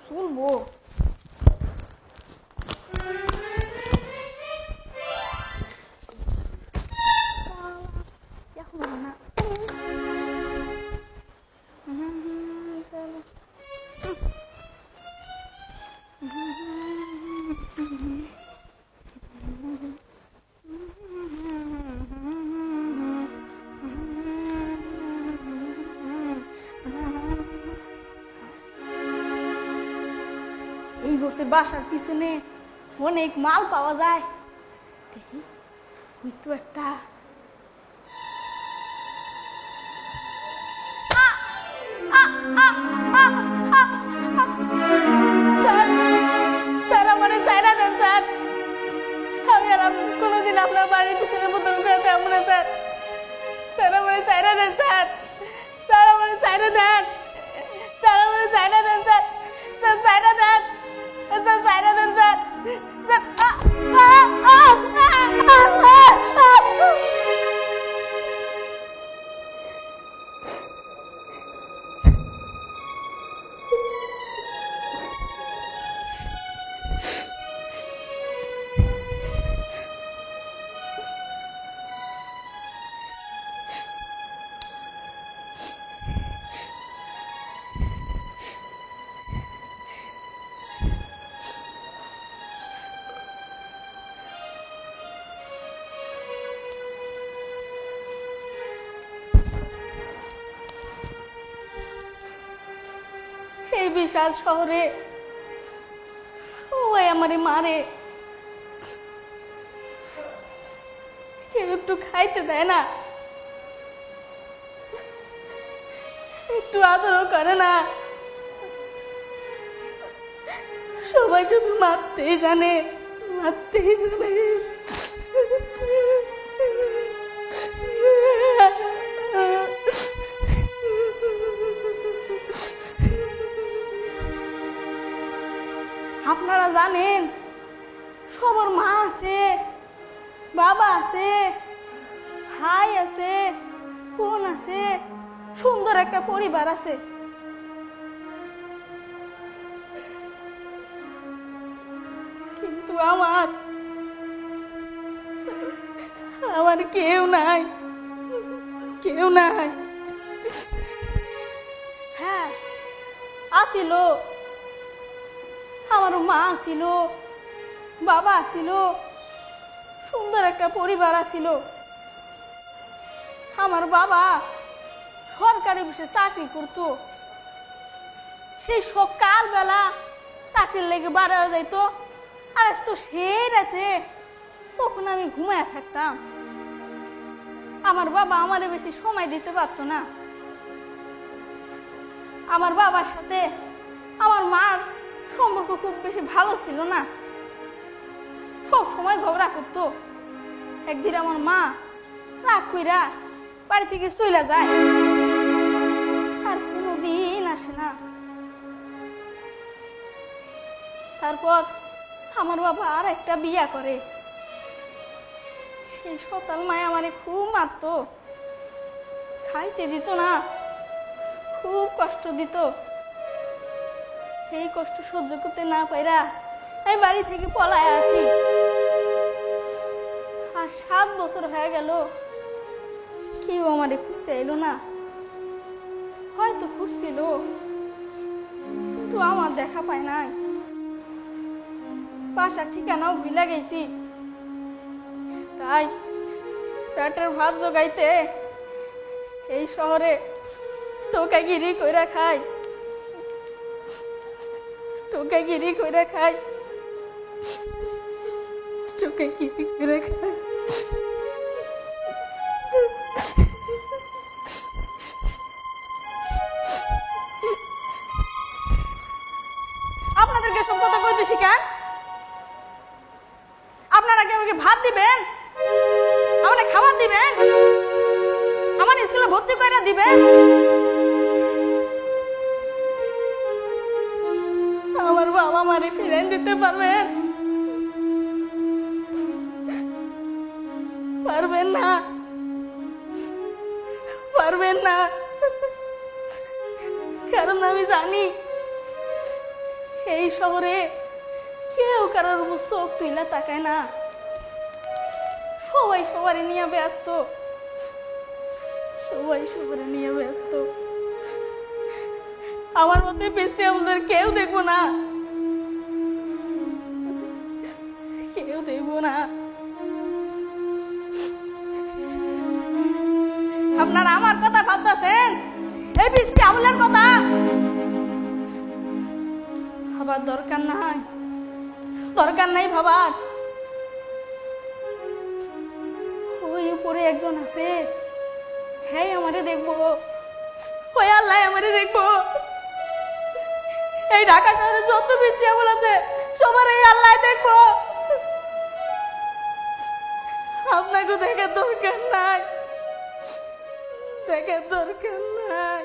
শুনবো না এই বসে বাসার পিছনে অনেক মাল পাওয়া যায় দেখি ওই তো একটা স্যার আমার চাইনা দেন স্যার আমি আর কোনোদিন আপনার বাড়ির পিছনে বোতল খেতে যাবো না স্যার স্যার আমার চাইনা দেন স্যার স্যার আমার চাইনা দেন স্যার আমার চাইনা দেন স্যার স্যার চাইনা দেন স্যার চাইনা দেন স্যার এই বিশাল শহরে সবাই আমারে মারে কেউ একটু খাইতে দেয় না একটু আদরও করে না সবাই শুধু মারতেই জানে মারতেই জানে আপনারা জানেন সবার মা আছে বাবা আছে ভাই আছে বোন আছে সুন্দর একটা পরিবার আছে কিন্তু আমার কেউ নাই কেউ নাই হ্যাঁ আসিল আমার মা ছিল বাবা ছিল সুন্দর একটা পরিবার ছিল আমার বাবা সরকারি অফিসে চাকরি করতো সেই সকালবেলা চাকরির লেগে বাড়া যাইতো আর তো সেই রাতে তখন আমি ঘুমায় থাকতাম আমার বাবা আমারে বেশি সময় দিতে পারতো না আমার বাবার সাথে আমার মার সম্পর্ক খুব বেশি ভালো ছিল না সব সময় ঝগড়া করতো একদিন আমার মা রাগ কইরা বাড়ি থেকে চলে যায় আর কোনোদিন আসে না তারপর আমার বাবা আর একটা বিয়া করে সেই সকাল মায় আমারে খুব মারতো খাইতে দিত না খুব কষ্ট দিত এই কষ্ট সহ্য করতে না পাইরা আমি বাড়ি থেকে পলায় আসি আর 7 বছর হয়ে গেল কেউ আমারে খুঁজতে এলো না হয়তো খুঁজছিল কিন্তু আমার দেখা পায় নাই বাসার ঠিকানাও ভুলে গেছি তাই পেটের ভাত জোগাইতে এই শহরে টোকাগিরি কইরা খাই টোকাগিরি কইরা খাই টোকাগিরি কইরা খাই আপনাদেরকে সব কথা কইতেছি কেন আপনারা কি আমাকে ভাত দিবেন আমাকে খাবার দিবেন আমার স্কুলে ভর্তি করে দিবেন আমার বাবা মারে ফিরে দিতে পারবেন পারবেন না পারবেন না, কারণ আমি জানি এই শহরে কেউ কারোর উপর চোখ তুইলা তাকায় না, সবাই সবারই নিয়ে ব্যস্ত, সবাই সবারই নিয়ে ব্যস্ত। আমার মধ্যে পিছিয়ে আমাদের কেউ দেখবো না, কেউ দেখবো না। আপনারা আমার কথা ভাবতেছেন, এই বৃষ্টি আমলের কথা ভাবার দরকার নাই, দরকার নাই ভাবার। ওই উপরে একজন আছে, হ্যাঁ আমারে দেখবো, ওই আল্লাহ আমারে দেখবো। এই ঢাকা শহরে যত বৃষ্টি আমল আছে সবার এই আল্লাহ দেখবো। আপনাকে দেখার দরকার নাই, দেখার দরকার নাই।